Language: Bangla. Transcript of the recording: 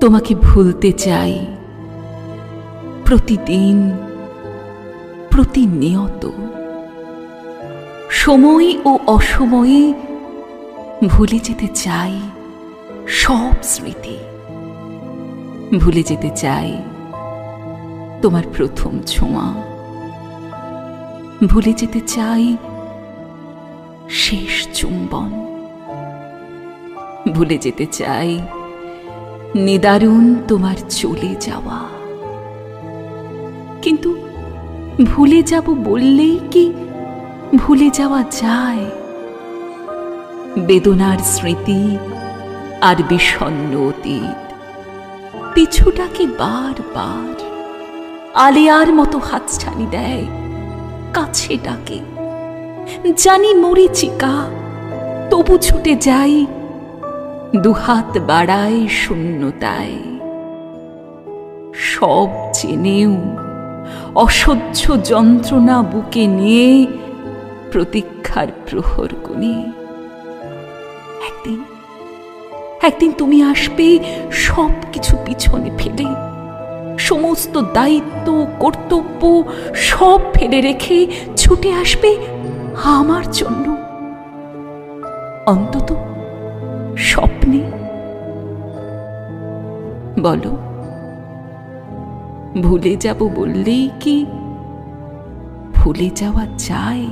তোমাকে ভুলতে চাই প্রতিদিন, প্রতিনিয়ত। সময় ও অসময়ে ভুলে যেতে চাই সব স্মৃতি। ভুলে যেতে চাই তোমার প্রথম ছোঁয়া। ভুলে যেতে চাই শেষ চুম্বন। ভুলে যেতে চাই নিদারুণ তোমার চলে যাওয়া। কিন্তু ভুলে যাব বললেই কি ভুলে যাওয়া যায়? বেদনার স্মৃতি আর বিষণ্ণ অতীত পিছুটাকে বারবার আলিয়ার মতো হাতছানি দেয়, কাছে ডাকে। জানি মরিচিকা, তবু ছুটে যাই, দুহাত বাড়ায় শূন্যতায়। সব জেনেও অসহ্য যন্ত্রণা বুকে নিয়ে প্রতীক্ষার প্রহর গুনে একদিন তুমি আসবে সব কিছু পিছনে ফেলে, সমস্ত দায়িত্ব কর্তব্য সব ফেলে রেখে ছুটে আসবে আমার জন্য, অন্তত স্বপ্নে। বলো, ভুলে যাব বললেই কি ভুলে যাওয়া যায়?